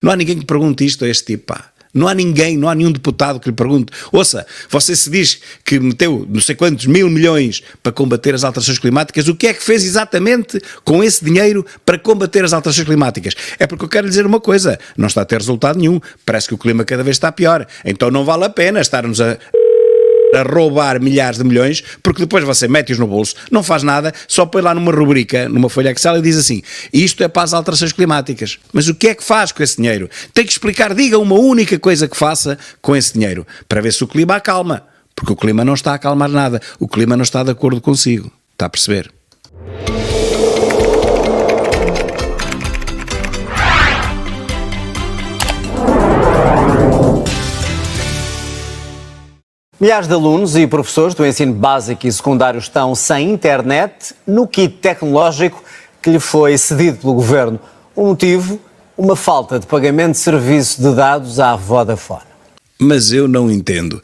Não há ninguém que pergunte isto a este tipo, pá. Não há ninguém, não há nenhum deputado que lhe pergunte: ouça, você se diz que meteu não sei quantos mil milhões para combater as alterações climáticas, o que é que fez exatamente com esse dinheiro para combater as alterações climáticas? É porque eu quero lhe dizer uma coisa: não está a ter resultado nenhum, parece que o clima cada vez está pior, então não vale a pena estarmos a roubar milhares de milhões, porque depois você mete-os no bolso, não faz nada, só põe lá numa rubrica, numa folha Excel e diz assim: isto é para as alterações climáticas. Mas o que é que faz com esse dinheiro? Tem que explicar, diga uma única coisa que faça com esse dinheiro, para ver se o clima acalma, porque o clima não está a acalmar nada, o clima não está de acordo consigo, está a perceber? Milhares de alunos e professores do ensino básico e secundário estão sem internet no kit tecnológico que lhe foi cedido pelo Governo. O motivo? Uma falta de pagamento de serviço de dados à Vodafone. Mas eu não entendo.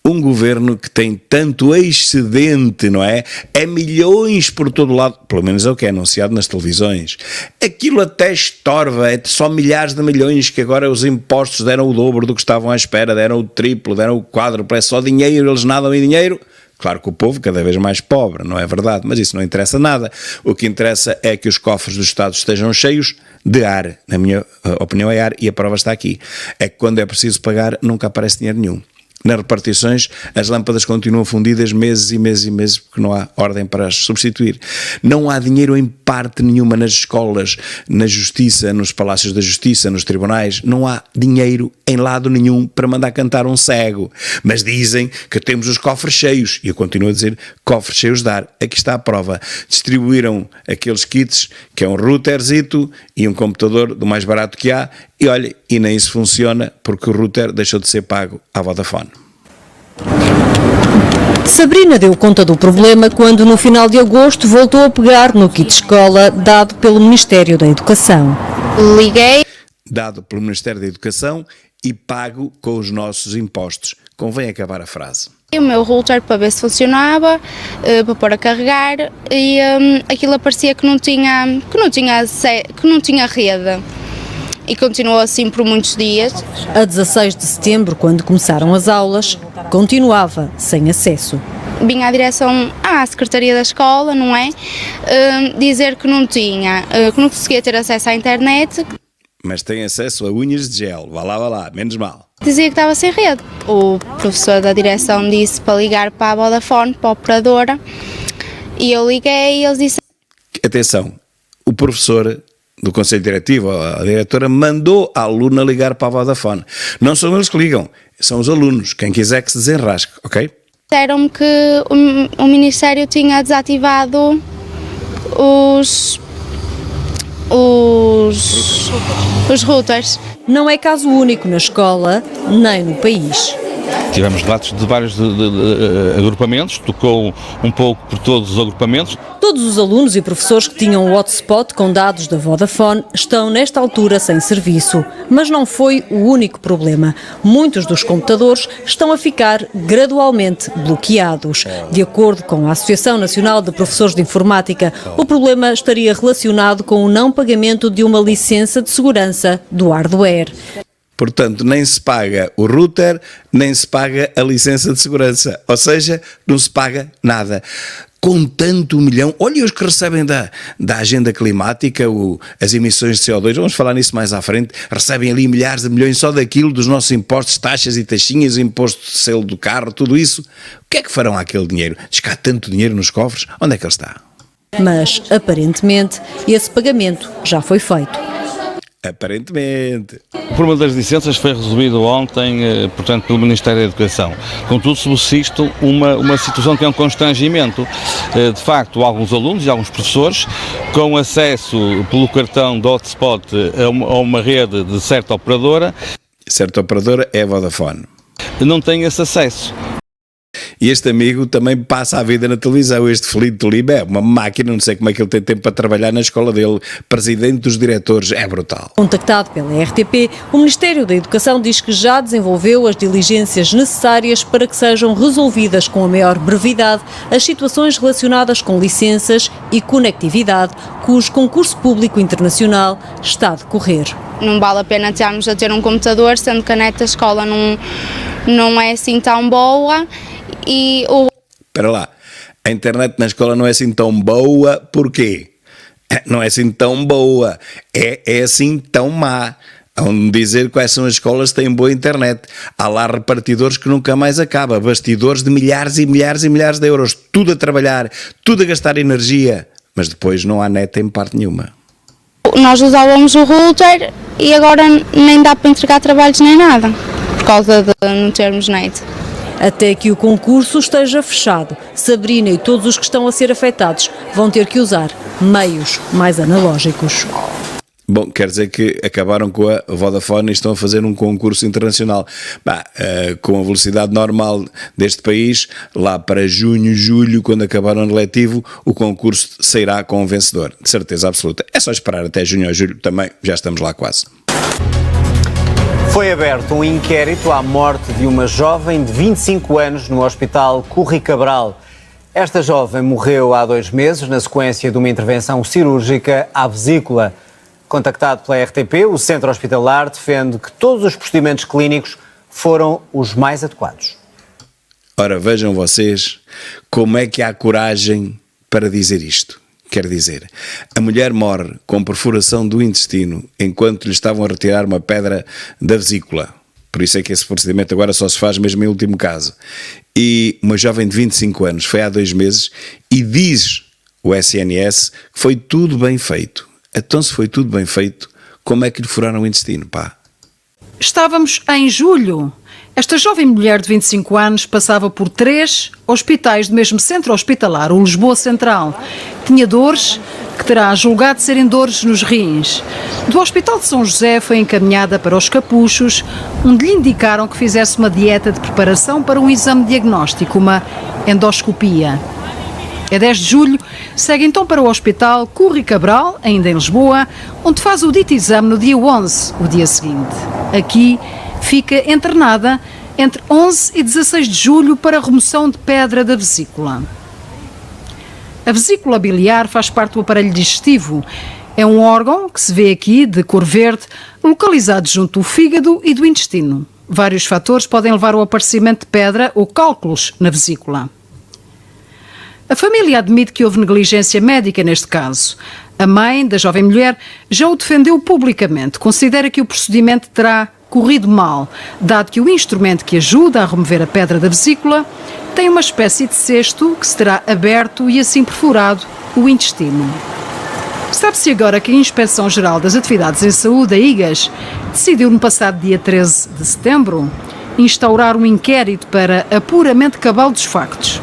Um governo que tem tanto excedente, não é? É milhões por todo lado, pelo menos é o que é anunciado nas televisões. Aquilo até estorva, é só milhares de milhões que agora os impostos deram o dobro do que estavam à espera, deram o triplo, deram o quádruplo, é só dinheiro, eles nadam em dinheiro. Claro que o povo cada vez mais pobre, não é verdade? Mas isso não interessa nada. O que interessa é que os cofres do Estado estejam cheios de ar. Na minha opinião é ar, e a prova está aqui. É que quando é preciso pagar, nunca aparece dinheiro nenhum. Nas repartições, as lâmpadas continuam fundidas meses e meses e meses porque não há ordem para as substituir. Não há dinheiro em parte nenhuma nas escolas, na justiça, nos palácios da justiça, nos tribunais. Não há dinheiro em lado nenhum para mandar cantar um cego. Mas dizem que temos os cofres cheios. E eu continuo a dizer cofres cheios de ar. Aqui está a prova. Distribuíram aqueles kits que é um routerzito e um computador do mais barato que há. E olha, e nem isso funciona porque o router deixou de ser pago à Vodafone. Sabrina deu conta do problema quando, no final de agosto, voltou a pegar no kit escola dado pelo Ministério da Educação. Liguei. Dado pelo Ministério da Educação e pago com os nossos impostos. Convém acabar a frase. O meu router para ver se funcionava, para pôr a carregar, e aquilo parecia que não tinha rede. E continuou assim por muitos dias. A 16 de setembro, quando começaram as aulas, continuava sem acesso. Vim à direção à Secretaria da Escola, não é? Dizer que não conseguia ter acesso à internet. Mas tem acesso a unhas de gel, vá lá, menos mal. Dizia que estava sem rede. O professor da direção disse para ligar para a Vodafone, para a operadora, e eu liguei e eles disseram... Atenção, o professor do Conselho Diretivo, a diretora, mandou a aluna ligar para a Vodafone. Não são eles que ligam, são os alunos, quem quiser que se desenrasque, ok? Disseram-me que o Ministério tinha desativado os routers. Não é caso único na escola, nem no país. Tivemos debates de vários agrupamentos, tocou um pouco por todos os agrupamentos. Todos os alunos e professores que tinham o hotspot com dados da Vodafone estão nesta altura sem serviço. Mas não foi o único problema. Muitos dos computadores estão a ficar gradualmente bloqueados. De acordo com a Associação Nacional de Professores de Informática, o problema estaria relacionado com o não pagamento de uma licença de segurança do hardware. Portanto, nem se paga o router, nem se paga a licença de segurança. Ou seja, não se paga nada. Com tanto milhão, olha os que recebem da agenda climática, as emissões de CO2, vamos falar nisso mais à frente, recebem ali milhares de milhões só daquilo, dos nossos impostos, taxas e taxinhas, imposto de selo do carro, tudo isso. O que é que farão àquele dinheiro? Diz que há tanto dinheiro nos cofres, onde é que ele está? Mas, aparentemente, esse pagamento já foi feito. Aparentemente. O problema das licenças foi resolvido ontem, portanto, pelo Ministério da Educação. Contudo, subsiste uma situação que é um constrangimento. De facto, alguns alunos e alguns professores, com acesso pelo cartão do hotspot a uma rede de certa operadora. Certa operadora é a Vodafone. Não têm esse acesso. E este amigo também passa a vida na televisão, este Felipe Libe é uma máquina, não sei como é que ele tem tempo para trabalhar na escola dele, presidente dos diretores, é brutal. Contactado pela RTP, o Ministério da Educação diz que já desenvolveu as diligências necessárias para que sejam resolvidas com a maior brevidade as situações relacionadas com licenças e conectividade, cujo concurso público internacional está a decorrer. não vale a pena estarmos a ter um computador, sendo que a net da escola não é assim tão boa e Espera lá, a internet na escola não é assim tão boa, porquê? Não é assim tão boa, é assim tão má. Vão dizer quais são as escolas que têm boa internet. Há lá repartidores que nunca mais acaba, bastidores de milhares e milhares e milhares de euros, tudo a trabalhar, tudo a gastar energia, mas depois não há net em parte nenhuma. Nós usávamos o router e agora nem dá para entregar trabalhos nem nada, por causa de não termos net. Até que o concurso esteja fechado, Sabrina e todos os que estão a ser afetados vão ter que usar meios mais analógicos. Bom, quer dizer que acabaram com a Vodafone e estão a fazer um concurso internacional. Com a velocidade normal deste país, lá para junho, julho, quando acabar o ano letivo, o concurso sairá com um vencedor, de certeza absoluta. É só esperar até junho ou julho também, já estamos lá quase. Foi aberto um inquérito à morte de uma jovem de 25 anos no Hospital Curri Cabral. Esta jovem morreu há 2 meses na sequência de uma intervenção cirúrgica à vesícula. Contactado pela RTP, o Centro Hospitalar defende que todos os procedimentos clínicos foram os mais adequados. Ora, vejam vocês como é que há coragem para dizer isto. Quer dizer, a mulher morre com perfuração do intestino enquanto lhe estavam a retirar uma pedra da vesícula. Por isso é que esse procedimento agora só se faz mesmo em último caso. E uma jovem de 25 anos foi há 2 meses e diz o SNS que foi tudo bem feito. Então, se foi tudo bem feito, como é que lhe furaram o intestino, pá? Estávamos em julho. Esta jovem mulher de 25 anos passava por 3 hospitais do mesmo centro hospitalar, o Lisboa Central. Tinha dores que terá julgado serem dores nos rins. Do Hospital de São José foi encaminhada para os Capuchos, onde lhe indicaram que fizesse uma dieta de preparação para um exame diagnóstico, uma endoscopia. É 10 de julho, segue então para o Hospital Curri Cabral, ainda em Lisboa, onde faz o dito exame no dia 11, o dia seguinte. Aqui fica internada entre 11 e 16 de julho para remoção de pedra da vesícula. A vesícula biliar faz parte do aparelho digestivo. É um órgão que se vê aqui, de cor verde, localizado junto do fígado e do intestino. Vários fatores podem levar ao aparecimento de pedra ou cálculos na vesícula. A família admite que houve negligência médica neste caso. A mãe da jovem mulher já o defendeu publicamente. Considera que o procedimento terá corrido mal, dado que o instrumento que ajuda a remover a pedra da vesícula tem uma espécie de cesto que se terá aberto e assim perfurado o intestino. Sabe-se agora que a Inspeção-Geral das Atividades em Saúde, a IGAS, decidiu no passado dia 13 de setembro instaurar um inquérito para apuramento cabal dos factos.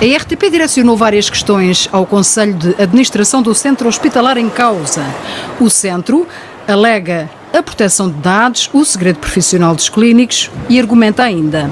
A RTP direcionou várias questões ao Conselho de Administração do Centro Hospitalar em causa. O centro alega a proteção de dados, o segredo profissional dos clínicos e argumenta ainda: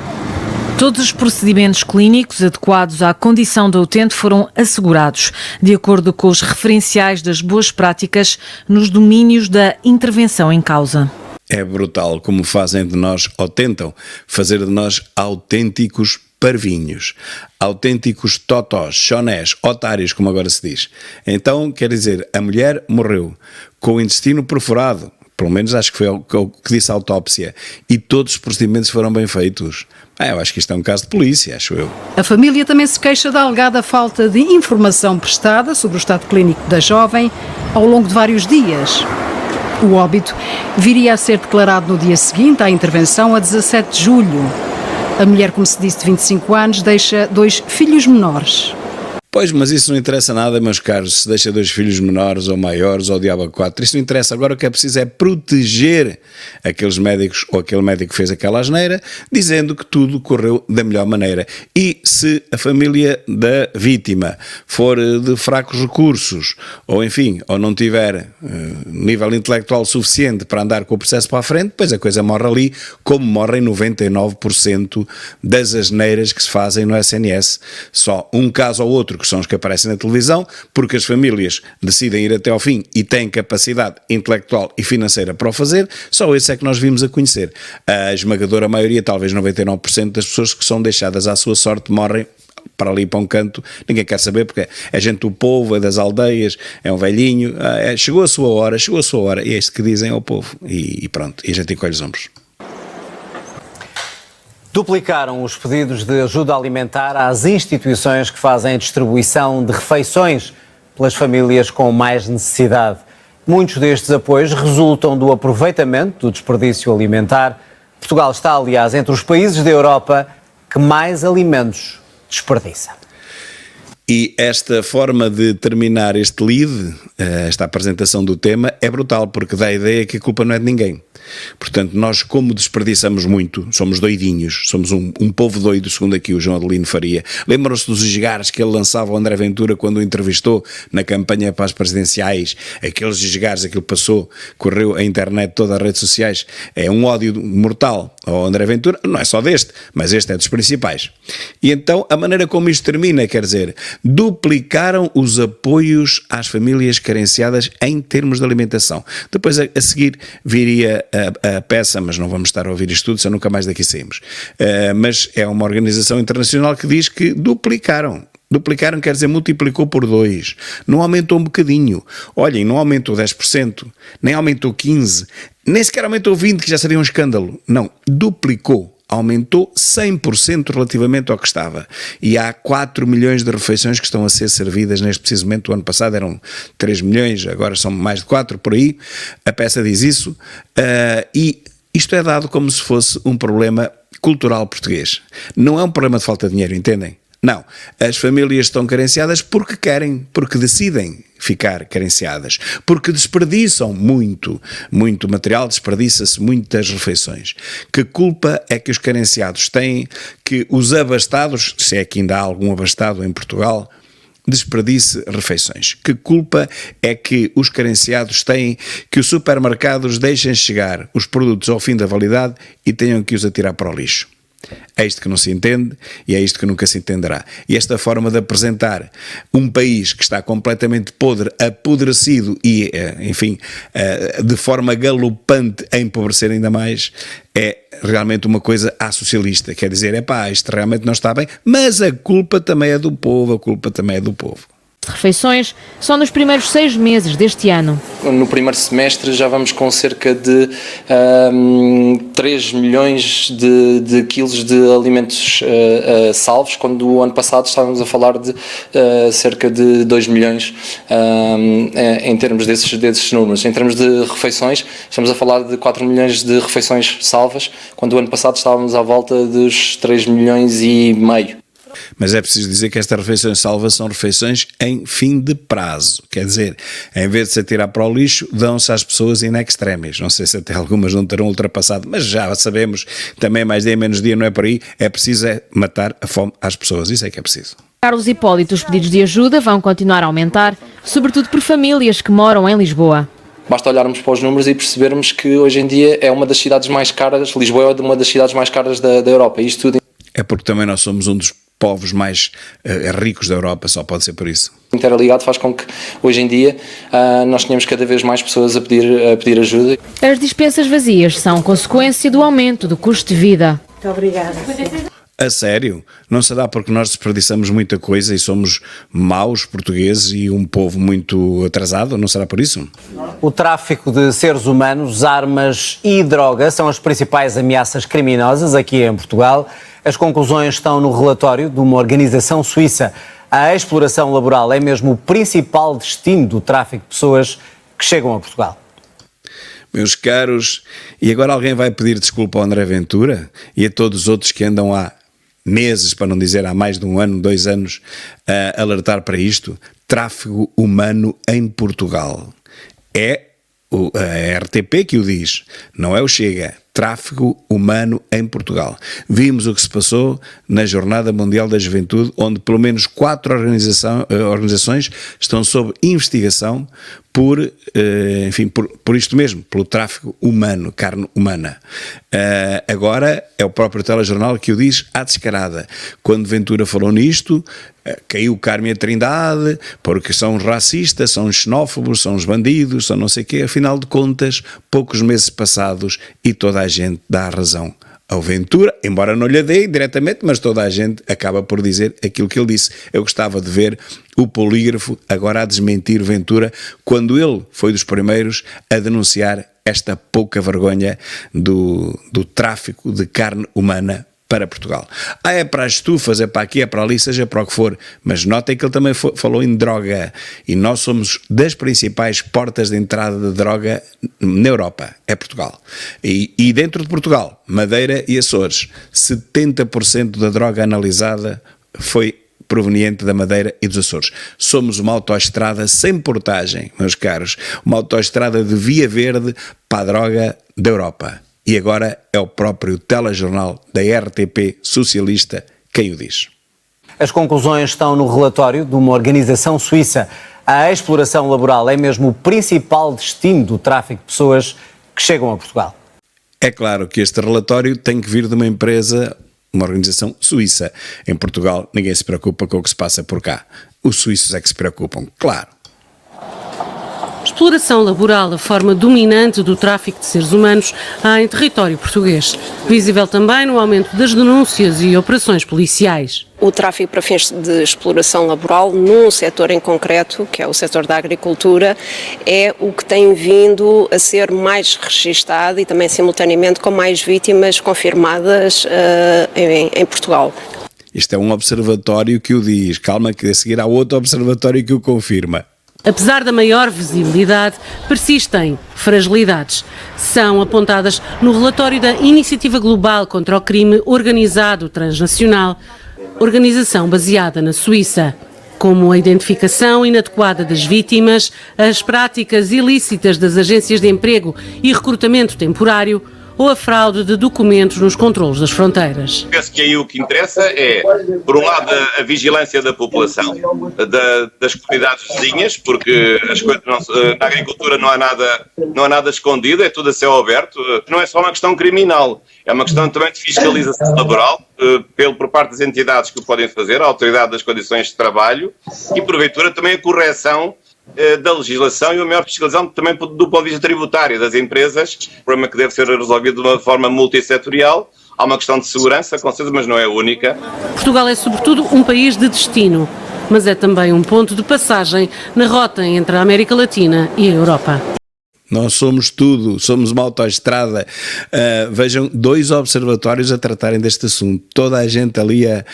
todos os procedimentos clínicos adequados à condição da utente foram assegurados, de acordo com os referenciais das boas práticas nos domínios da intervenção em causa. É brutal como fazem de nós, ou tentam fazer de nós, autênticos parvinhos, autênticos totós, chonés, otários, como agora se diz. Então, quer dizer, a mulher morreu com o intestino perfurado, pelo menos acho que foi o que disse a autópsia, e todos os procedimentos foram bem feitos. Eu acho que isto é um caso de polícia, acho eu. A família também se queixa da alegada falta de informação prestada sobre o estado clínico da jovem ao longo de vários dias. O óbito viria a ser declarado no dia seguinte à intervenção, a 17 de julho. A mulher, como se disse, de 25 anos, deixa 2 filhos menores. Pois, mas isso não interessa nada, meus caros, se deixa 2 filhos menores ou maiores ou diabo 4, isso não interessa. Agora o que é preciso é proteger aqueles médicos ou aquele médico que fez aquela asneira, dizendo que tudo correu da melhor maneira. E se a família da vítima for de fracos recursos, ou enfim, ou não tiver nível intelectual suficiente para andar com o processo para a frente, pois a coisa morre ali, como morrem 99% das asneiras que se fazem no SNS. Só um caso ou outro que são os que aparecem na televisão, porque as famílias decidem ir até ao fim e têm capacidade intelectual e financeira para o fazer, só esse é que nós vimos a conhecer. A esmagadora maioria, talvez 99% das pessoas que são deixadas à sua sorte morrem para ali para um canto, ninguém quer saber, porque é gente do povo, é das aldeias, é um velhinho, chegou a sua hora, e é isto que dizem ao povo, e pronto, e a gente encolhe os ombros. Duplicaram os pedidos de ajuda alimentar às instituições que fazem a distribuição de refeições pelas famílias com mais necessidade. Muitos destes apoios resultam do aproveitamento do desperdício alimentar. Portugal está, aliás, entre os países da Europa que mais alimentos desperdiça. E esta forma de terminar este lead, esta apresentação do tema, é brutal, porque dá a ideia que a culpa não é de ninguém. Portanto, nós, como desperdiçamos muito, somos doidinhos, somos um povo doido, segundo aqui o João Adelino Faria. Lembram-se dos esgares que ele lançava ao André Ventura quando o entrevistou na campanha para as presidenciais? Aqueles esgares, aquilo passou, correu a internet, todas as redes sociais. É um ódio mortal ao André Ventura, não é só deste, mas este é dos principais. E então, a maneira como isto termina, quer dizer, duplicaram os apoios às famílias carenciadas em termos de alimentação. Depois, a seguir, viria a peça, mas não vamos estar a ouvir isto tudo, senão nunca mais daqui saímos. Mas é uma organização internacional que diz que duplicaram. Duplicaram quer dizer multiplicou por 2. Não aumentou um bocadinho. Olhem, não aumentou 10%, nem aumentou 15%, nem sequer aumentou 20%, que já seria um escândalo. Não, duplicou. Aumentou 100% relativamente ao que estava. E há 4 milhões de refeições que estão a ser servidas neste preciso momento. O ano passado eram 3 milhões, agora são mais de 4 por aí. A peça diz isso. E isto é dado como se fosse um problema cultural português. Não é um problema de falta de dinheiro, entendem? Não, as famílias estão carenciadas porque querem, porque decidem ficar carenciadas, porque desperdiçam muito material, desperdiça-se muitas refeições. Que culpa é que os carenciados têm que os abastados, se é que ainda há algum abastado em Portugal, desperdice refeições? Que culpa é que os carenciados têm que os supermercados deixem chegar os produtos ao fim da validade e tenham que os atirar para o lixo? É isto que não se entende e é isto que nunca se entenderá. E esta forma de apresentar um país que está completamente podre, apodrecido e, enfim, de forma galopante a empobrecer ainda mais, é realmente uma coisa associalista. Quer dizer, isto realmente não está bem, mas a culpa também é do povo, refeições só nos primeiros 6 meses deste ano. No primeiro semestre já vamos com cerca de 3 milhões de quilos de alimentos salvos, quando o ano passado estávamos a falar de cerca de 2 milhões em termos desses números. Em termos de refeições, estamos a falar de 4 milhões de refeições salvas, quando o ano passado estávamos à volta dos 3 milhões e meio. Mas é preciso dizer que estas refeições salvas são refeições em fim de prazo. Quer dizer, em vez de se atirar para o lixo, dão-se às pessoas in extremis. Não sei se até algumas não terão ultrapassado, mas já sabemos, também mais dia menos dia não é por aí, é preciso matar a fome às pessoas, isso é que é preciso. Carlos Hipólito, os pedidos de ajuda vão continuar a aumentar, sobretudo por famílias que moram em Lisboa. Basta olharmos para os números e percebermos que hoje em dia é uma das cidades mais caras, Lisboa é uma das cidades mais caras da Europa. Isto tudo é porque também nós somos um dos povos mais ricos da Europa, só pode ser por isso. Interligado faz com que hoje em dia nós tenhamos cada vez mais pessoas a pedir ajuda. As despensas vazias são consequência do aumento do custo de vida. Muito obrigada. A sério? Não se dá porque nós desperdiçamos muita coisa e somos maus portugueses e um povo muito atrasado? Não será por isso? O tráfico de seres humanos, armas e droga são as principais ameaças criminosas aqui em Portugal. As conclusões estão no relatório de uma organização suíça. A exploração laboral é mesmo o principal destino do tráfico de pessoas que chegam a Portugal. Meus caros, e agora alguém vai pedir desculpa ao André Ventura e a todos os outros que andam há meses, para não dizer há mais de 1 ano, 2 anos, a alertar para isto? Tráfego humano em Portugal. É a RTP que o diz, não é o Chega. Tráfego humano em Portugal. Vimos o que se passou na Jornada Mundial da Juventude, onde pelo menos 4 organizações estão sob investigação por isto mesmo, pelo tráfico humano, carne humana. Agora é o próprio telejornal que o diz à descarada. Quando Ventura falou nisto, caiu Carme a Trindade, porque são os racistas, são os xenófobos, são os bandidos, são não sei o quê. Afinal de contas, poucos meses passados e toda a gente dá a razão ao Ventura, embora não lhe dê diretamente, mas toda a gente acaba por dizer aquilo que ele disse. Eu gostava de ver o polígrafo agora a desmentir Ventura, quando ele foi dos primeiros a denunciar esta pouca vergonha do tráfico de carne humana para Portugal. É para as estufas, é para aqui, é para ali, seja para o que for, mas notem que ele também falou em droga, e nós somos das principais portas de entrada de droga na Europa, é Portugal. E dentro de Portugal, Madeira e Açores, 70% da droga analisada foi proveniente da Madeira e dos Açores. Somos uma autoestrada sem portagem, meus caros, uma autoestrada de via verde para a droga da Europa. E agora é o próprio telejornal da RTP socialista quem o diz. As conclusões estão no relatório de uma organização suíça. A exploração laboral é mesmo o principal destino do tráfico de pessoas que chegam a Portugal. É claro que este relatório tem que vir de uma empresa, uma organização suíça. Em Portugal ninguém se preocupa com o que se passa por cá. Os suíços é que se preocupam, claro. Exploração laboral, a forma dominante do tráfico de seres humanos em território português. Visível também no aumento das denúncias e operações policiais. O tráfico para fins de exploração laboral, num setor em concreto, que é o setor da agricultura, é o que tem vindo a ser mais registado e também simultaneamente com mais vítimas confirmadas em Portugal. Isto é um observatório que o diz. Calma que a seguir há outro observatório que o confirma. Apesar da maior visibilidade, persistem fragilidades. São apontadas no relatório da Iniciativa Global contra o Crime Organizado Transnacional, organização baseada na Suíça, como a identificação inadequada das vítimas, as práticas ilícitas das agências de emprego e recrutamento temporário, ou a fraude de documentos nos controlos das fronteiras. Penso que aí o que interessa é, por um lado, a vigilância da população, das comunidades vizinhas, porque as coisas na agricultura não há nada escondido, é tudo a céu aberto. Não é só uma questão criminal, é uma questão também de fiscalização laboral, por parte das entidades que o podem fazer, a autoridade das condições de trabalho e, porventura, também a correção da legislação e a maior fiscalização também do ponto de vista tributário das empresas, problema que deve ser resolvido de uma forma multissetorial. Há uma questão de segurança, com certeza, mas não é a única. Portugal é sobretudo um país de destino, mas é também um ponto de passagem na rota entre a América Latina e a Europa. Nós somos tudo, somos uma autoestrada. Vejam, 2 observatórios a tratarem deste assunto. Toda a gente ali a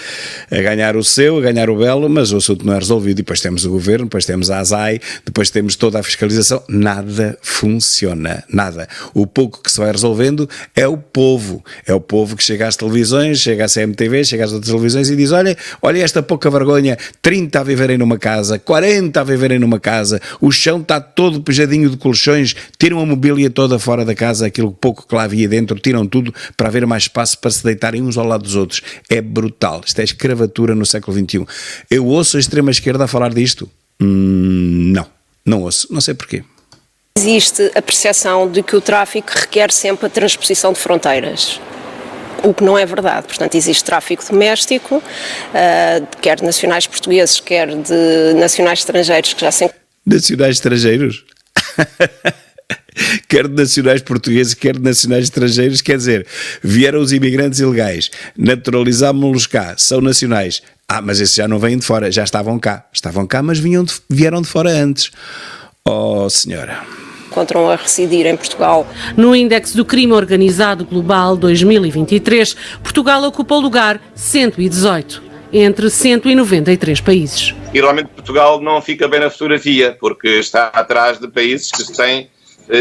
ganhar o seu, a ganhar o belo, mas o assunto não é resolvido. E depois temos o governo, depois temos a ASAI, depois temos toda a fiscalização. Nada funciona, nada. O pouco que se vai resolvendo é o povo. É o povo que chega às televisões, chega à CMTV, chega às outras televisões e diz: olha esta pouca vergonha, 30 a viverem numa casa, 40 a viverem numa casa, o chão está todo pejadinho de colchões, tiram a mobília toda fora da casa, aquilo pouco que lá havia dentro, tiram tudo para haver mais espaço para se deitarem uns ao lado dos outros. É brutal. Isto é escravatura no século XXI. Eu ouço a extrema-esquerda a falar disto? Não ouço. Não sei porquê. Existe a percepção de que o tráfico requer sempre a transposição de fronteiras, o que não é verdade. Portanto, existe tráfico doméstico, quer de nacionais portugueses, quer de nacionais estrangeiros que já se... Nacionais estrangeiros? Quer de nacionais portugueses, quer de nacionais estrangeiros, quer dizer, vieram os imigrantes ilegais, naturalizámos-los cá, são nacionais. Mas esses já não vêm de fora, já estavam cá, mas vieram de fora antes. Oh, senhora. Encontram a residir em Portugal. No Índice do Crime Organizado Global 2023, Portugal ocupa o lugar 118, entre 193 países. E realmente Portugal não fica bem na fotografia, porque está atrás de países que têm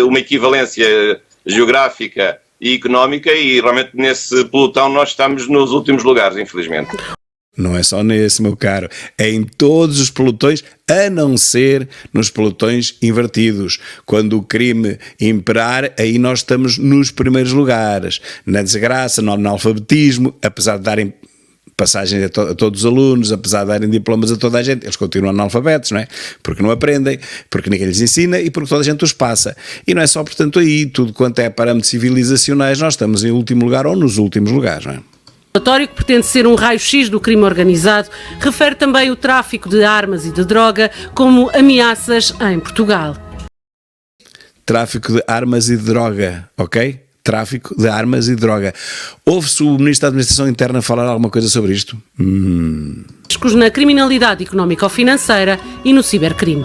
uma equivalência geográfica e económica, e realmente nesse pelotão nós estamos nos últimos lugares, infelizmente. Não é só nesse, meu caro, é em todos os pelotões, a não ser nos pelotões invertidos. Quando o crime imperar, aí nós estamos nos primeiros lugares, na desgraça, no analfabetismo, apesar de darem passagem a todos os alunos, apesar de darem diplomas a toda a gente, eles continuam analfabetos, não é? Porque não aprendem, porque ninguém lhes ensina e porque toda a gente os passa. E não é só, portanto, aí, tudo quanto é parâmetros civilizacionais, nós estamos em último lugar ou nos últimos lugares, não é? O relatório, que pretende ser um raio-x do crime organizado, refere também o tráfico de armas e de droga como ameaças em Portugal. Tráfico de armas e de droga, ok? tráfico de armas e de droga. Ouve-se o Ministro da Administração Interna falar alguma coisa sobre isto? Riscos na criminalidade económica ou financeira e no cibercrime.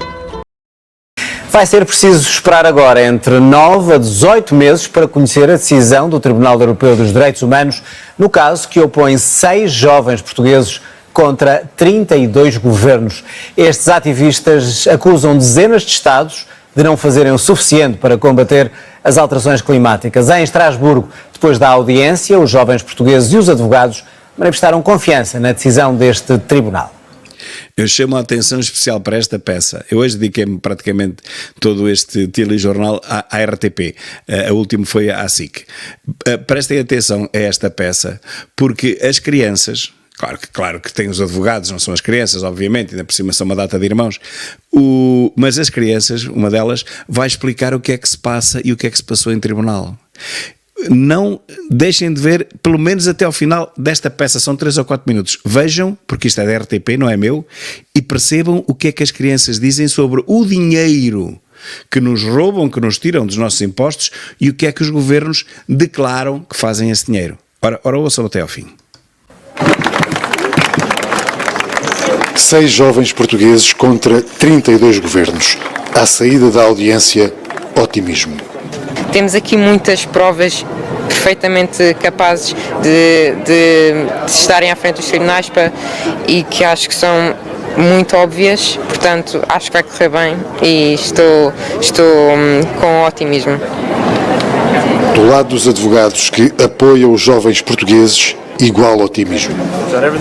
Vai ser preciso esperar agora entre 9 a 18 meses para conhecer a decisão do Tribunal Europeu dos Direitos Humanos no caso que opõe 6 jovens portugueses contra 32 governos. Estes ativistas acusam dezenas de Estados de não fazerem o suficiente para combater as alterações climáticas. Em Estrasburgo, depois da audiência, os jovens portugueses e os advogados manifestaram confiança na decisão deste tribunal. Eu chamo a atenção especial para esta peça. Eu hoje dediquei-me praticamente todo este telejornal à RTP. A última foi à SIC. Prestem atenção a esta peça, porque as crianças... Claro que tem os advogados, não são as crianças, obviamente, ainda por cima são uma data de irmãos, mas as crianças, uma delas, vai explicar o que é que se passa e o que é que se passou em tribunal. Não deixem de ver, pelo menos até ao final desta peça, são 3 ou 4 minutos. Vejam, porque isto é da RTP, não é meu, e percebam o que é que as crianças dizem sobre o dinheiro que nos roubam, que nos tiram dos nossos impostos e o que é que os governos declaram que fazem esse dinheiro. Ora ouçam até ao fim. 6 jovens portugueses contra 32 governos. À saída da audiência, otimismo. Temos aqui muitas provas perfeitamente capazes de estarem à frente dos tribunais e que acho que são muito óbvias, portanto acho que vai correr bem e estou com otimismo. Do lado dos advogados que apoiam os jovens portugueses, igual otimismo.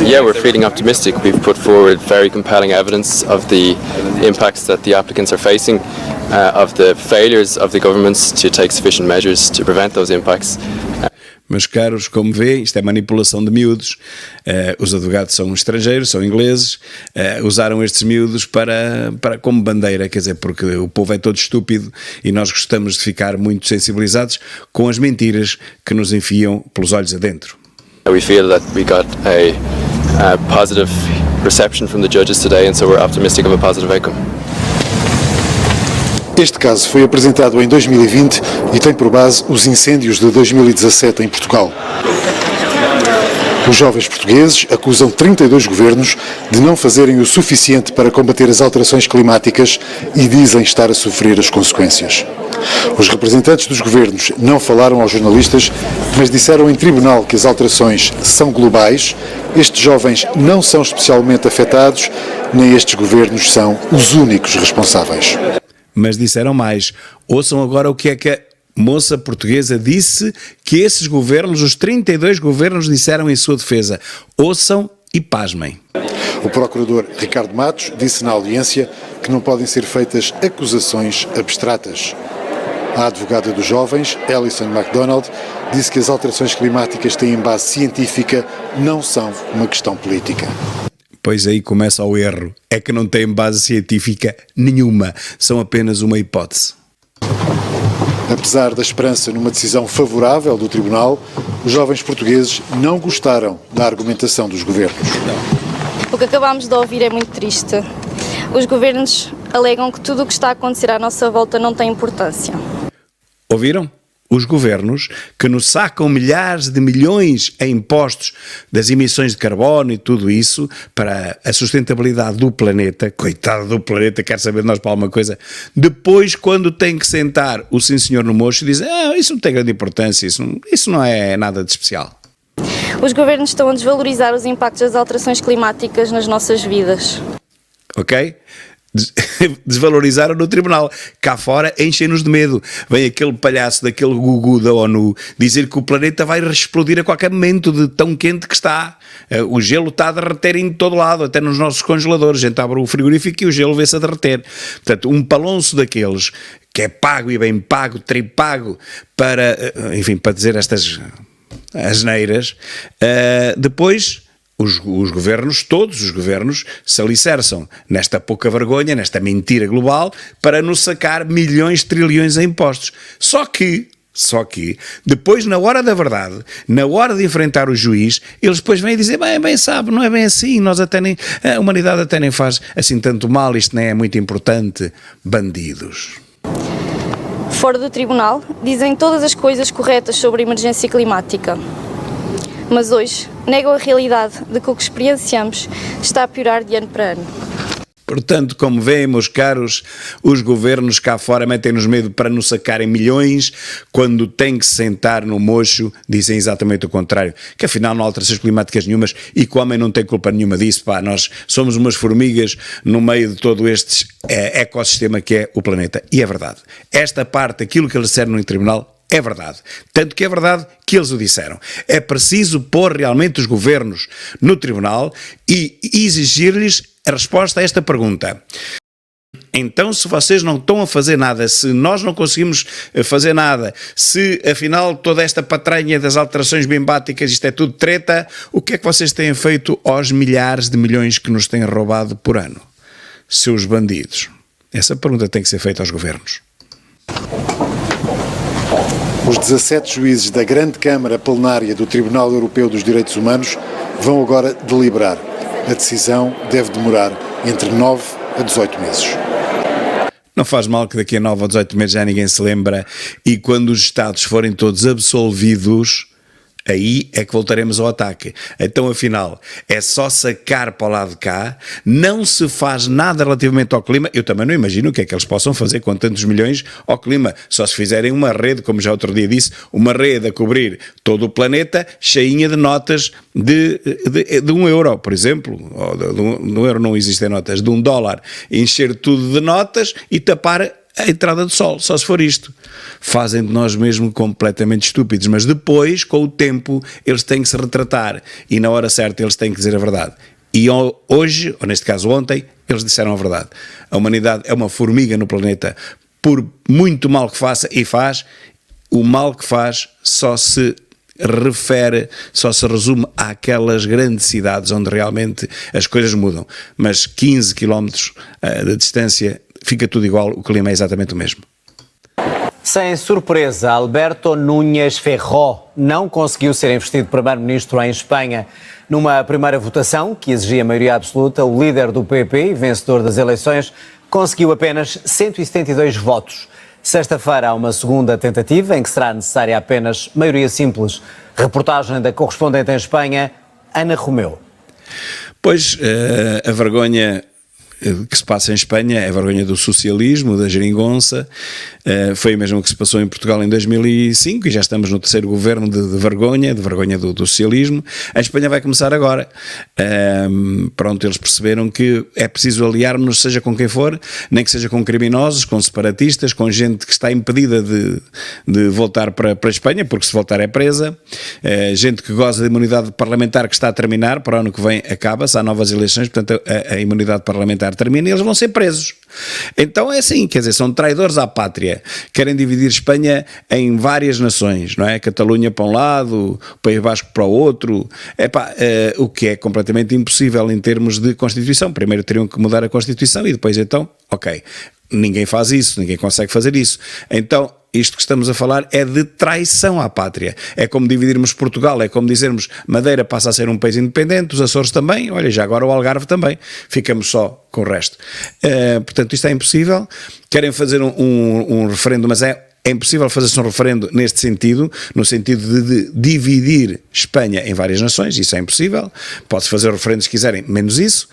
Yeah, we're feeling optimistic. We've put forward very compelling evidence of the impacts that the applicants are facing, of the failures of the governments to take sufficient measures to prevent those impacts. Meus caros, como vêem, isto é manipulação de miúdos. Os advogados são estrangeiros, são ingleses, usaram estes miúdos para como bandeira, quer dizer, porque o povo é todo estúpido e nós gostamos de ficar muito sensibilizados com as mentiras que nos enfiam pelos olhos adentro. We feel that we got a positive reception from the judges today, and so we're optimistic of a positive outcome. Este caso foi apresentado em 2020 e tem por base os incêndios de 2017 em Portugal. Os jovens portugueses acusam 32 governos de não fazerem o suficiente para combater as alterações climáticas e dizem estar a sofrer as consequências. Os representantes dos governos não falaram aos jornalistas, mas disseram em tribunal que as alterações são globais, estes jovens não são especialmente afetados, nem estes governos são os únicos responsáveis. Mas disseram mais. Ouçam agora o que é que a moça portuguesa disse que esses governos, os 32 governos, disseram em sua defesa. Ouçam e pasmem. O procurador Ricardo Matos disse na audiência que não podem ser feitas acusações abstratas. A advogada dos jovens, Alison MacDonald, disse que as alterações climáticas têm base científica, não são uma questão política. Pois aí começa o erro. É que não têm base científica nenhuma. São apenas uma hipótese. Apesar da esperança numa decisão favorável do tribunal, os jovens portugueses não gostaram da argumentação dos governos. O que acabámos de ouvir é muito triste. Os governos alegam que tudo o que está a acontecer à nossa volta não tem importância. Ouviram? Os governos que nos sacam milhares de milhões em impostos das emissões de carbono e tudo isso para a sustentabilidade do planeta, coitado do planeta, quer saber de nós para alguma coisa, depois quando tem que sentar o sim senhor no mocho dizem, isso não tem grande importância, isso não é nada de especial. Os governos estão a desvalorizar os impactos das alterações climáticas nas nossas vidas. Ok? Desvalorizaram no tribunal. Cá fora enchem-nos de medo. Vem aquele palhaço daquele gugu da ONU dizer que o planeta vai explodir a qualquer momento de tão quente que está. O gelo está a derreter em todo lado, até nos nossos congeladores. A gente abre o frigorífico e o gelo vê-se a derreter. Portanto, um palonço daqueles que é pago e bem pago, tripago para, enfim, para dizer estas asneiras, depois os governos, todos os governos, se alicerçam nesta pouca vergonha, nesta mentira global, para nos sacar milhões, trilhões em impostos. Só que, depois, na hora da verdade, na hora de enfrentar o juiz, eles depois vêm dizer, bem sabe, não é bem assim, a humanidade até nem faz assim tanto mal, isto nem é muito importante. Bandidos. Fora do tribunal, dizem todas as coisas corretas sobre a emergência climática. Mas hoje negam a realidade de que o que experienciamos está a piorar de ano para ano. Portanto, como veem, meus caros, os governos cá fora metem-nos medo para nos sacarem milhões, quando têm que se sentar no mocho, dizem exatamente o contrário, que afinal não há alterações climáticas nenhumas e que o homem não tem culpa nenhuma disso, pá, nós somos umas formigas no meio de todo este ecossistema que é o planeta. E é verdade. Esta parte, aquilo que eles disseram no tribunal, é verdade. Tanto que é verdade que eles o disseram. É preciso pôr realmente os governos no tribunal e exigir-lhes a resposta a esta pergunta. Então, se vocês não estão a fazer nada, se nós não conseguimos fazer nada, se afinal toda esta patranha das alterações climáticas, isto é tudo treta, o que é que vocês têm feito aos milhares de milhões que nos têm roubado por ano? Seus bandidos. Essa pergunta tem que ser feita aos governos. Os 17 juízes da Grande Câmara Plenária do Tribunal Europeu dos Direitos Humanos vão agora deliberar. A decisão deve demorar entre 9 a 18 meses. Não faz mal que daqui a 9 ou 18 meses já ninguém se lembra e quando os Estados forem todos absolvidos, aí é que voltaremos ao ataque. Então, afinal, é só sacar para o lado de cá, não se faz nada relativamente ao clima. Eu também não imagino o que é que eles possam fazer com tantos milhões ao clima. Só se fizerem uma rede, como já outro dia disse, uma rede a cobrir todo o planeta, cheinha de notas de €1, por exemplo. Ou de €1 não existem notas, de $1. Encher tudo de notas e tapar a entrada do sol, só se for isto. Fazem de nós mesmo completamente estúpidos, mas depois, com o tempo, eles têm que se retratar e na hora certa eles têm que dizer a verdade. E hoje, ou neste caso ontem, eles disseram a verdade. A humanidade é uma formiga no planeta, por muito mal que faça e faz, o mal que faz só se refere, só se resume àquelas grandes cidades onde realmente as coisas mudam, mas 15 km de distância fica tudo igual, o clima é exatamente o mesmo. Sem surpresa, Alberto Núñez Feijóo não conseguiu ser investido primeiro-ministro em Espanha. Numa primeira votação, que exigia maioria absoluta, o líder do PP, vencedor das eleições, conseguiu apenas 172 votos. Sexta-feira há uma segunda tentativa, em que será necessária apenas maioria simples. Reportagem da correspondente em Espanha, Ana Romeu. Pois, a vergonha que se passa em Espanha é a vergonha do socialismo, da geringonça, foi o mesmo que se passou em Portugal em 2005 e já estamos no terceiro governo de vergonha do socialismo. A Espanha vai começar agora. Pronto, eles perceberam que é preciso aliarmos, seja com quem for, nem que seja com criminosos, com separatistas, com gente que está impedida de voltar para a Espanha, porque se voltar é presa, gente que goza de imunidade parlamentar que está a terminar, para o ano que vem acaba-se, há novas eleições, portanto a imunidade parlamentar termina e eles vão ser presos. Então é assim, quer dizer, são traidores à pátria, querem dividir Espanha em várias nações, não é? Catalunha para um lado, o País Basco para o outro, o que é completamente impossível em termos de Constituição. Primeiro teriam que mudar a Constituição e depois então, ok, ninguém faz isso, ninguém consegue fazer isso. Então, isto que estamos a falar é de traição à pátria. É como dividirmos Portugal, é como dizermos Madeira passa a ser um país independente, os Açores também, olha, já agora o Algarve também, ficamos só com o resto. Portanto, isto é impossível. Querem fazer um referendo, mas é impossível fazer-se um referendo neste sentido, no sentido de dividir Espanha em várias nações, isso é impossível. Pode-se fazer referendos se quiserem, menos isso.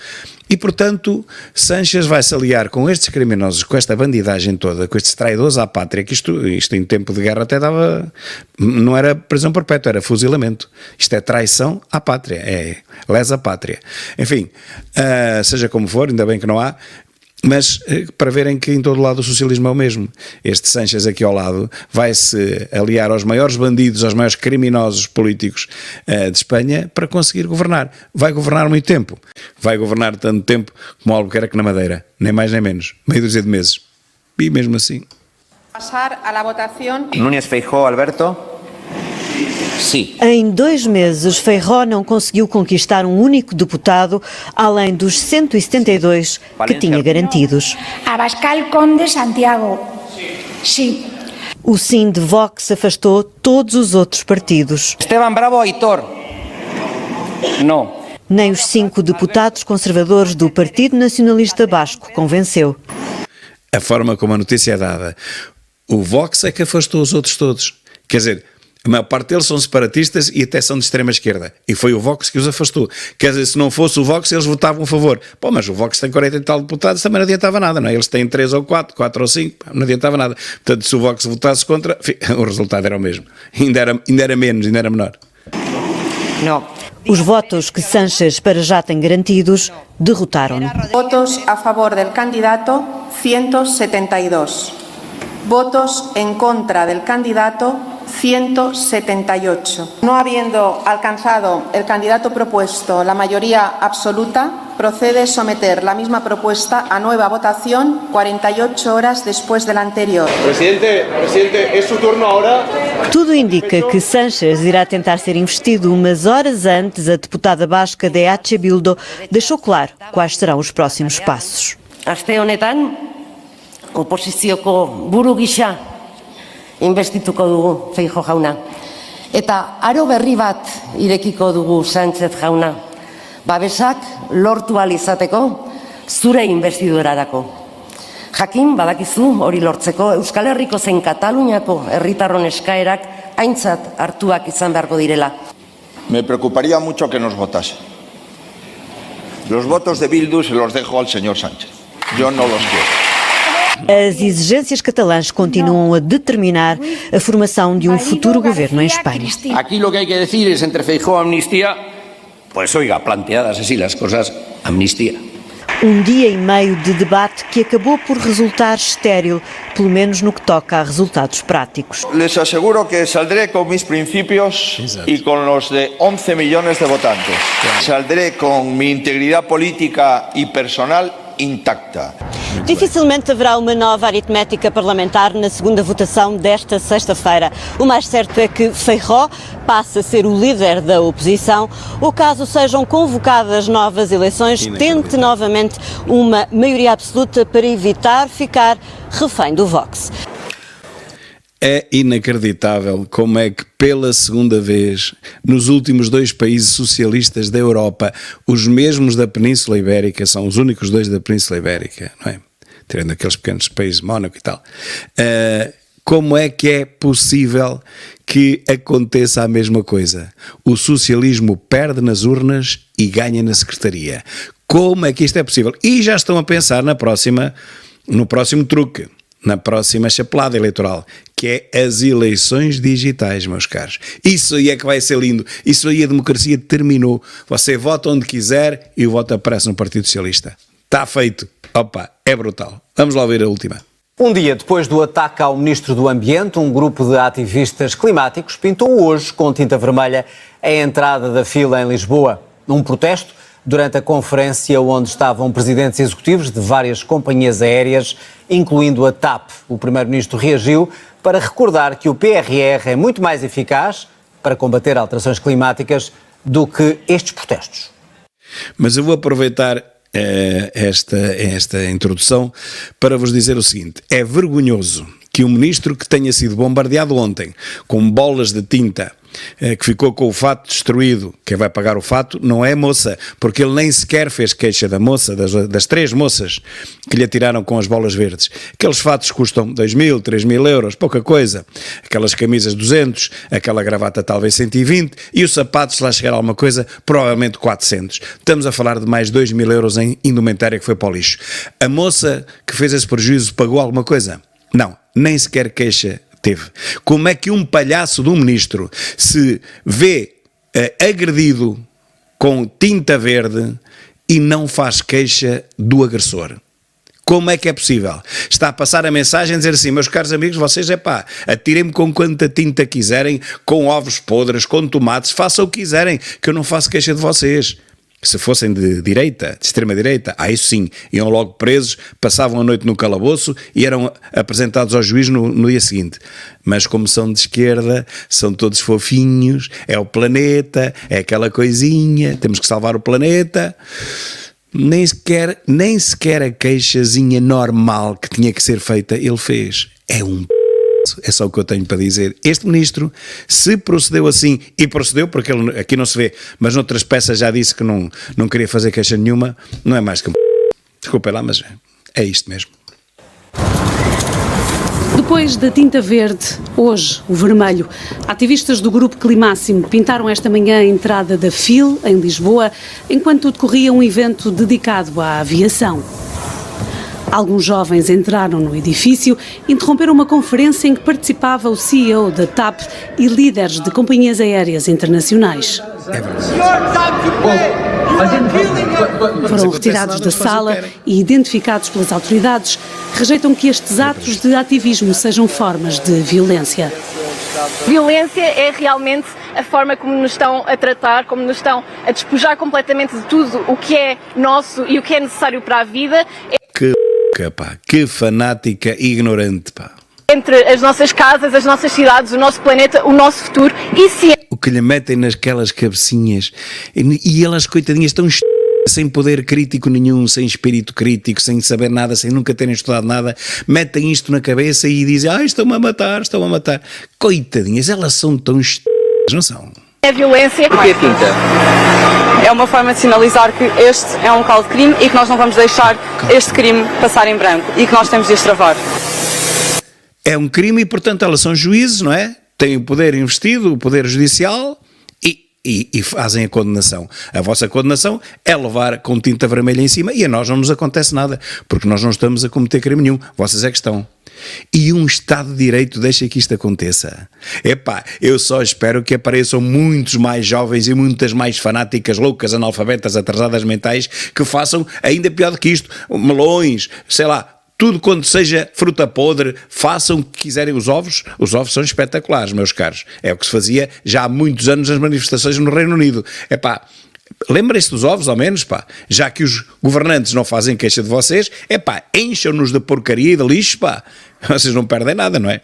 E, portanto, Sánchez vai-se aliar com estes criminosos, com esta bandidagem toda, com estes traidores à pátria, que isto em tempo de guerra até dava, não era prisão perpétua, era fuzilamento. Isto é traição à pátria, é lesa pátria. Enfim, seja como for, ainda bem que não há, mas para verem que em todo lado o socialismo é o mesmo. Este Sánchez aqui ao lado vai-se aliar aos maiores bandidos, aos maiores criminosos políticos de Espanha para conseguir governar. Vai governar muito tempo. Vai governar tanto tempo como Albuquerque na Madeira. Nem mais nem menos. Meia dúzia de meses. E mesmo assim. Passar à votação. Núñez Feijóo, Alberto. Sim. Em 2 meses, Feijóo não conseguiu conquistar um único deputado, além dos 172 que tinha garantidos. Abascal Conde Santiago. Sim. O sim de Vox afastou todos os outros partidos. Esteban Bravo Aitor. Não. Nem os 5 deputados conservadores do Partido Nacionalista Basco convenceu. A forma como a notícia é dada. O Vox é que afastou os outros todos. Quer dizer, a maior parte deles são separatistas e até são de extrema-esquerda. E foi o Vox que os afastou. Quer dizer, se não fosse o Vox, eles votavam a favor. Pô, mas o Vox tem 40 e tal deputados, também não adiantava nada, não é? Eles têm 3 ou 4 ou 5, não adiantava nada. Portanto, se o Vox votasse contra, o resultado era o mesmo. Ainda era menos, ainda era menor. Não. Os votos que Sánchez para já tem garantidos derrotaram-no. Votos a favor del candidato, 172. Votos en contra del candidato, 178. No habiendo alcanzado el candidato propuesto la mayoría absoluta, procede someter la misma propuesta a nueva votación 48 horas después de la anterior. Presidente, ¿es su turno ahora? Tudo indica que Sánchez irá tentar ser investido, mas horas antes a deputada basca de EH Bildu deixou claro quais serão os próximos passos. Aste honetan, oposizioko buru gisa investituko dugu Feijóo jauna. Eta aro berri bat irekiko dugu Sánchez jauna. Babesak lortu ahal izateko zure investidurarako. Jakin badakizu hori lortzeko Euskal Herriko zein Kataluniako herritarron eskaerak aintzat hartuak izan beharko direla. Me preocuparía mucho que nos votase. Los votos de Bildu se los dejo al señor Sánchez. Yo no los quiero. As exigências catalãs continuam a determinar a formação de um futuro governo em Espanha. Aquí lo que hay que decir es entre Feijóo amnistía, pues oiga, planteadas así las cosas, amnistía. Dia e meio de debate que acabou por resultar estéril, pelo menos no que toca a resultados práticos. Les aseguro que saldré con mis principios y con los de 11 millones de votantes. Saldré con mi integridad política y personal intacta. Dificilmente haverá uma nova aritmética parlamentar na segunda votação desta sexta-feira. O mais certo é que Feijóo passe a ser o líder da oposição, ou caso sejam convocadas novas eleições, tente novamente uma maioria absoluta para evitar ficar refém do Vox. É inacreditável como é que pela segunda vez, nos últimos 2 países socialistas da Europa, os mesmos da Península Ibérica, são os únicos 2 da Península Ibérica, não é? Tirando aqueles pequenos países, Mónaco e tal. Como é que é possível que aconteça a mesma coisa? O socialismo perde nas urnas e ganha na secretaria. Como é que isto é possível? E já estão a pensar no próximo truque, na próxima chapelada eleitoral, que é as eleições digitais, meus caros. Isso aí é que vai ser lindo. Isso aí a democracia terminou. Você vota onde quiser e o voto aparece no Partido Socialista. Está feito. Opa, é brutal. Vamos lá ver a última. Um dia depois do ataque ao Ministro do Ambiente, um grupo de ativistas climáticos pintou hoje com tinta vermelha a entrada da fila em Lisboa. Num protesto durante a conferência onde estavam presidentes executivos de várias companhias aéreas, incluindo a TAP. O Primeiro-Ministro reagiu para recordar que o PRR é muito mais eficaz para combater alterações climáticas do que estes protestos. Mas eu vou aproveitar esta introdução para vos dizer o seguinte: é vergonhoso que um ministro que tenha sido bombardeado ontem com bolas de tinta, que ficou com o fato destruído, quem vai pagar o fato não é a moça, porque ele nem sequer fez queixa da moça, das 3 moças que lhe atiraram com as bolas verdes. Aqueles fatos custam 2.000, 3.000 euros, pouca coisa. Aquelas camisas 200, aquela gravata talvez 120 e os sapatos, se lá chegar a alguma coisa, provavelmente 400. Estamos a falar de mais 2.000 euros em indumentária que foi para o lixo. A moça que fez esse prejuízo pagou alguma coisa? Não, nem sequer queixa teve. Como é que um palhaço de um ministro se vê agredido com tinta verde e não faz queixa do agressor? Como é que é possível? Está a passar a mensagem a dizer assim: meus caros amigos, vocês atirem-me com quanta tinta quiserem, com ovos podres, com tomates, façam o que quiserem, que eu não faço queixa de vocês. Se fossem de direita, de extrema-direita, isso sim, iam logo presos, passavam a noite no calabouço e eram apresentados ao juiz no dia seguinte. Mas como são de esquerda, são todos fofinhos, é o planeta, é aquela coisinha, temos que salvar o planeta. Nem sequer a queixazinha normal que tinha que ser feita ele fez. É só o que eu tenho para dizer. Este ministro, se procedeu assim, e procedeu porque ele aqui não se vê, mas noutras peças já disse que não queria fazer queixa nenhuma, não é mais que desculpem lá, mas é isto mesmo. Depois da tinta verde, hoje o vermelho. Ativistas do grupo Climáximo pintaram esta manhã a entrada da FIL, em Lisboa, enquanto decorria um evento dedicado à aviação. Alguns jovens entraram no edifício e interromperam uma conferência em que participava o CEO da TAP e líderes de companhias aéreas internacionais. Foram retirados da sala e identificados pelas autoridades. Rejeitam que estes atos de ativismo sejam formas de violência. Violência é realmente a forma como nos estão a tratar, como nos estão a despojar completamente de tudo o que é nosso e o que é necessário para a vida. Que fanática ignorante, pá. Entre as nossas casas, as nossas cidades, o nosso planeta, o nosso futuro. E se o que lhe metem naquelas cabecinhas e elas, coitadinhas, estão sem poder crítico nenhum, sem espírito crítico, sem saber nada, sem nunca terem estudado nada, metem isto na cabeça e dizem, estão-me a matar. Coitadinhas, elas são tão não são? É violência. Porque a tinta é uma forma de sinalizar que este é um local de crime e que nós não vamos deixar este crime passar em branco e que nós temos de destravar. É um crime e, portanto, elas são juízes, não é? Têm o poder investido, o poder judicial e fazem a condenação. A vossa condenação é levar com tinta vermelha em cima e a nós não nos acontece nada, porque nós não estamos a cometer crime nenhum. Vocês é que estão. E um Estado de Direito deixa que isto aconteça. Epá, eu só espero que apareçam muitos mais jovens e muitas mais fanáticas, loucas, analfabetas, atrasadas mentais, que façam ainda pior do que isto. Melões, sei lá, tudo quanto seja fruta podre, façam o que quiserem. Os ovos são espetaculares, meus caros. É o que se fazia já há muitos anos nas manifestações no Reino Unido. Epá, lembrem-se dos ovos, ao menos, pá. Já que os governantes não fazem queixa de vocês, encham-nos de porcaria e de lixo, pá. Vocês não perdem nada, não é?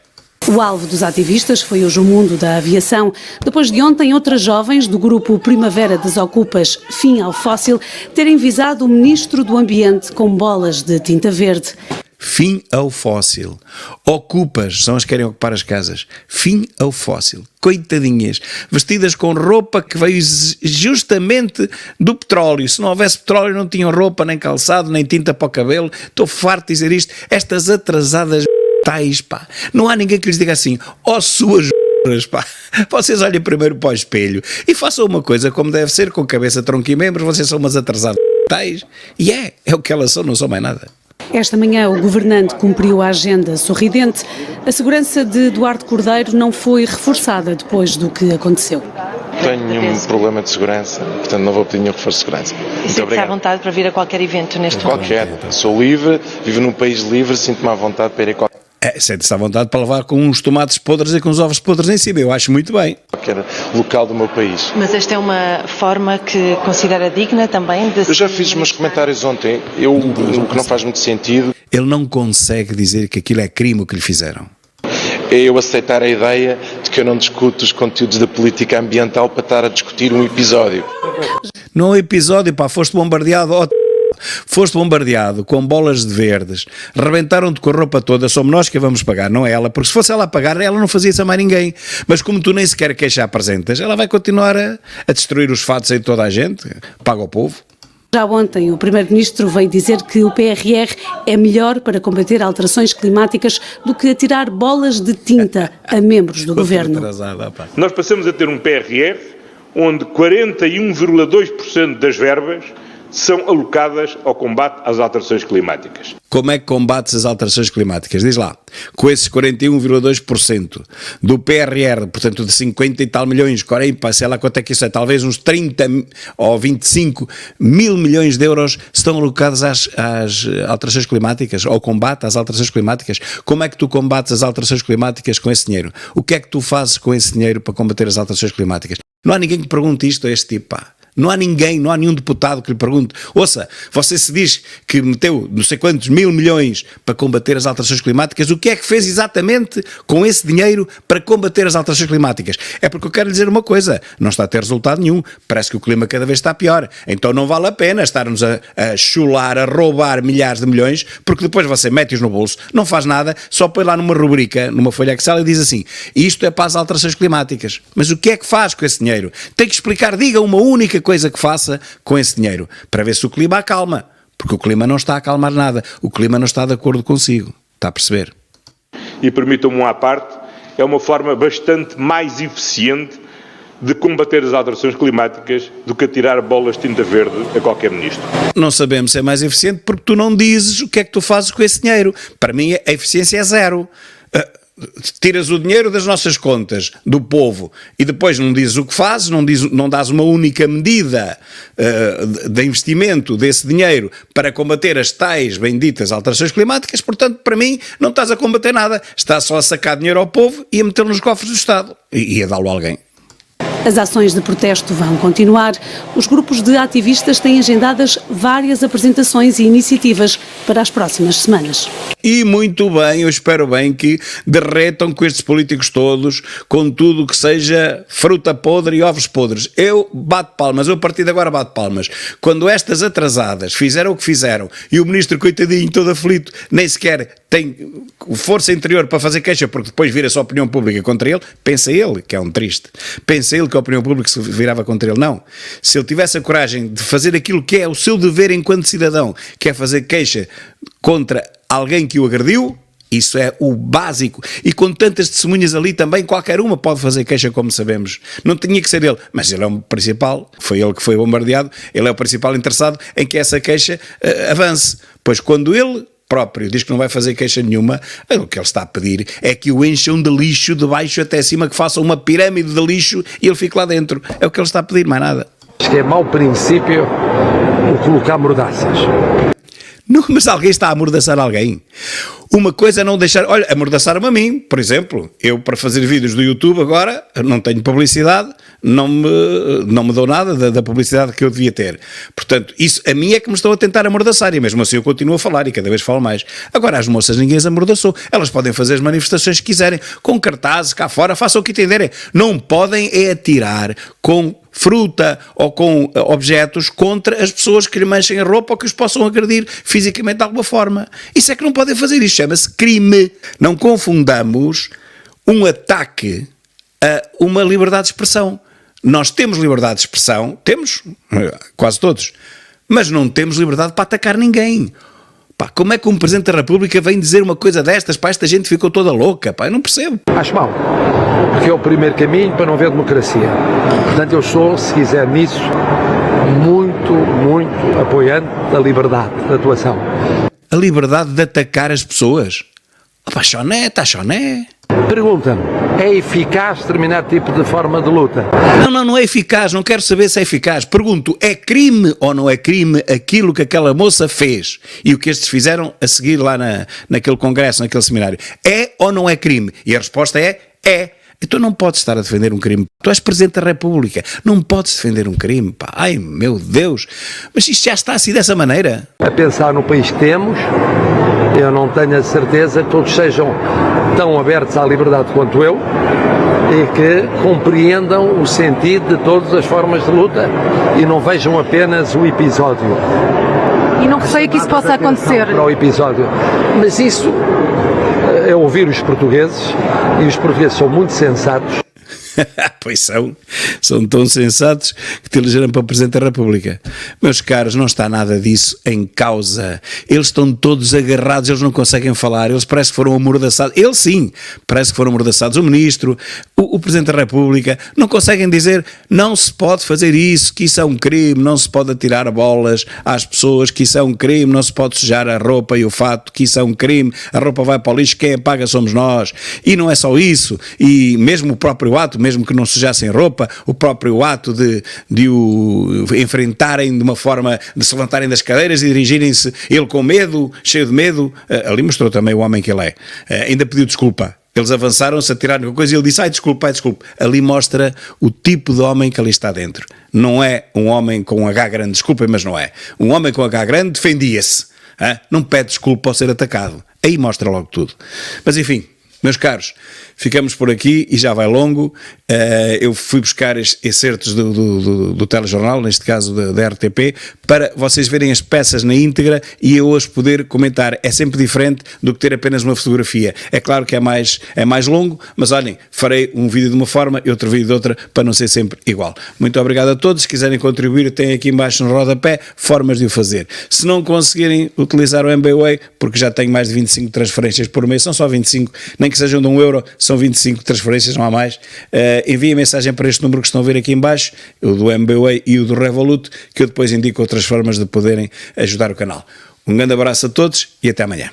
O alvo dos ativistas foi hoje o mundo da aviação. Depois de ontem, outras jovens do grupo Primavera Desocupas Fim ao Fóssil terem visado o Ministro do Ambiente com bolas de tinta verde. Fim ao fóssil. Ocupas, são as que querem ocupar as casas. Fim ao fóssil. Coitadinhas, vestidas com roupa que veio justamente do petróleo. Se não houvesse petróleo não tinham roupa, nem calçado, nem tinta para o cabelo. Estou farto de dizer isto. Estas atrasadas tais, pá. Não há ninguém que lhes diga assim, suas pá. Vocês olhem primeiro para o espelho e façam uma coisa como deve ser, com cabeça, tronco e membros. Vocês são umas atrasadas tais. E é o que elas são, não são mais nada. Esta manhã o governante cumpriu a agenda sorridente. A segurança de Eduardo Cordeiro não foi reforçada depois do que aconteceu. Tenho nenhum problema de segurança, portanto não vou pedir nenhum reforço de segurança. E sente-se à vontade para vir a qualquer evento neste momento? Qualquer. Sou livre, vivo num país livre, sinto-me à vontade para ir a qualquer... Sente-se à vontade para levar com uns tomates podres e com os ovos podres em cima, eu acho muito bem. Qualquer local do meu país. Mas esta é uma forma que considera digna também de... Eu já fiz os meus comentários ontem, o que não faz muito sentido... Ele não consegue dizer que aquilo é crime o que lhe fizeram. É eu aceitar a ideia de que eu não discuto os conteúdos da política ambiental para estar a discutir um episódio. Não é um episódio, pá, foste bombardeado... Foste bombardeado com bolas de verdes, rebentaram-te com a roupa toda, somos nós que a vamos pagar, não é ela, porque se fosse ela a pagar, ela não fazia isso a mais ninguém. Mas como tu nem sequer queixa apresentas, ela vai continuar a destruir os fatos em toda a gente, paga ao povo. Já ontem o Primeiro-Ministro veio dizer que o PRR é melhor para combater alterações climáticas do que atirar bolas de tinta a membros do governo. Nós passamos a ter um PRR onde 41,2% das verbas são alocadas ao combate às alterações climáticas. Como é que combates as alterações climáticas? Diz lá, com esses 41,2% do PRR, portanto de 50 e tal milhões, sei lá quanto é que isso é, talvez uns 30 ou 25 mil milhões de euros estão alocados às alterações climáticas, ao combate às alterações climáticas. Como é que tu combates as alterações climáticas com esse dinheiro? O que é que tu fazes com esse dinheiro para combater as alterações climáticas? Não há ninguém que pergunte isto a este tipo, pá. Não há ninguém, não há nenhum deputado que lhe pergunte, ouça, você se diz que meteu não sei quantos mil milhões para combater as alterações climáticas, o que é que fez exatamente com esse dinheiro para combater as alterações climáticas? É porque eu quero lhe dizer uma coisa, não está a ter resultado nenhum, parece que o clima cada vez está pior, então não vale a pena estar-nos a chular, a roubar milhares de milhões, porque depois você mete-os no bolso, não faz nada, só põe lá numa rubrica, numa folha Excel e diz assim, isto é para as alterações climáticas, mas o que é que faz com esse dinheiro? Tem que explicar, diga uma única coisa que faça com esse dinheiro, para ver se o clima acalma, porque o clima não está a acalmar nada, o clima não está de acordo consigo, está a perceber? e permitam-me à parte, é uma forma bastante mais eficiente de combater as alterações climáticas do que atirar bolas de tinta verde a qualquer ministro. Não sabemos se é mais eficiente porque tu não dizes o que é que tu fazes com esse dinheiro. Para mim a eficiência é zero. Tiras o dinheiro das nossas contas, do povo, e depois não dizes o que fazes, não dás uma única medida de investimento desse dinheiro para combater as tais benditas alterações climáticas. Portanto, para mim, não estás a combater nada, estás só a sacar dinheiro ao povo e a metê-lo nos cofres do Estado e a dá-lo a alguém. As ações de protesto vão continuar. Os grupos de ativistas têm agendadas várias apresentações e iniciativas para as próximas semanas. E muito bem, eu espero bem que derretam com estes políticos todos, com tudo que seja fruta podre e ovos podres. Eu bato palmas, eu a partir de agora bato palmas. Quando estas atrasadas fizeram o que fizeram e o ministro, coitadinho, todo aflito, nem sequer tem força interior para fazer queixa, porque depois vira-se a opinião pública contra ele, pensa ele que é um triste, pensa ele que a opinião pública se virava contra ele. Não, se ele tivesse a coragem de fazer aquilo que é o seu dever enquanto cidadão, que é fazer queixa contra alguém que o agrediu, isso é o básico, e com tantas testemunhas ali também, qualquer uma pode fazer queixa, como sabemos. Não tinha que ser ele, mas ele é o principal, foi ele que foi bombardeado, ele é o principal interessado em que essa queixa avance, pois quando ele próprio diz que não vai fazer queixa nenhuma, o que ele está a pedir é que o encham de lixo de baixo até cima, que façam uma pirâmide de lixo e ele fique lá dentro. É o que ele está a pedir, mais nada. Acho que é mau princípio o colocar mordaças. Não, mas alguém está a amordaçar alguém. Uma coisa é não deixar... Olha, amordaçaram-me a mim, por exemplo. Eu, para fazer vídeos do YouTube agora, não tenho publicidade, não me dou nada da publicidade que eu devia ter. Portanto, isso a mim é que me estão a tentar amordaçar, e mesmo assim eu continuo a falar e cada vez falo mais. Agora, as moças ninguém as amordaçou. Elas podem fazer as manifestações que quiserem, com cartazes cá fora, façam o que entenderem. Não podem é atirar com fruta ou com objetos contra as pessoas que lhe manchem a roupa ou que os possam agredir fisicamente de alguma forma. Isso é que não podem fazer, isso chama-se crime. Não confundamos um ataque a uma liberdade de expressão. Nós temos liberdade de expressão, temos, quase todos, mas não temos liberdade para atacar ninguém. Pá, como é que um Presidente da República vem dizer uma coisa destas? Pá, esta gente ficou toda louca, pá, eu não percebo. Acho mal, porque é o primeiro caminho para não haver democracia. Portanto, eu sou, se quiser nisso, muito apoiante da liberdade de atuação. A liberdade de atacar as pessoas? Pá, choné, está choné. Pergunta-me, é eficaz determinado tipo de forma de luta? Não é eficaz, não quero saber se é eficaz. Pergunto, é crime ou não é crime aquilo que aquela moça fez e o que estes fizeram a seguir lá naquele congresso, naquele seminário? É ou não é crime? E a resposta é. Então não podes estar a defender um crime. Tu és Presidente da República, não podes defender um crime, pá. Ai, meu Deus, mas isto já está assim dessa maneira? A pensar no país que temos, eu não tenho a certeza que todos sejam tão abertos à liberdade quanto eu e que compreendam o sentido de todas as formas de luta e não vejam apenas o episódio. E não receia que isso possa acontecer? Para o episódio. Mas isso é ouvir os portugueses, e os portugueses são muito sensatos. Pois são tão sensatos que te elegeram para Presidente da República. Meus caros, não está nada disso em causa. Eles estão todos agarrados, eles não conseguem falar, eles parece que foram amordaçados. Eles sim, parece que foram amordaçados. O Ministro, o Presidente da República, não conseguem dizer, não se pode fazer isso, que isso é um crime, não se pode atirar bolas às pessoas, que isso é um crime, não se pode sujar a roupa e o fato, que isso é um crime, a roupa vai para o lixo, quem a paga somos nós. E não é só isso, e mesmo o próprio ato, mesmo que não sujassem roupa, o próprio ato de o enfrentarem de uma forma, de se levantarem das cadeiras e dirigirem-se, ele com medo, cheio de medo, ali mostrou também o homem que ele é, ainda pediu desculpa. Eles avançaram-se a tirar alguma coisa e ele disse, desculpa. Ali mostra o tipo de homem que ali está dentro. Não é um homem com um H grande, desculpem, mas não é. Um homem com H grande defendia-se, não pede desculpa ao ser atacado. Aí mostra logo tudo. Mas enfim, meus caros, ficamos por aqui e já vai longo. Eu fui buscar excertos do telejornal, neste caso da RTP, para vocês verem as peças na íntegra e eu hoje poder comentar. É sempre diferente do que ter apenas uma fotografia. É claro que é mais longo, mas olhem, farei um vídeo de uma forma e outro vídeo de outra para não ser sempre igual. Muito obrigado a todos. Se quiserem contribuir, tem aqui embaixo no rodapé formas de o fazer. Se não conseguirem utilizar o MBWay, porque já tenho mais de 25 transferências por mês, são só 25, nem nem que sejam de €1, são 25 transferências, não há mais. Enviem mensagem para este número que estão a ver aqui em baixo, o do MBWay e o do Revolut, que eu depois indico outras formas de poderem ajudar o canal. Um grande abraço a todos e até amanhã.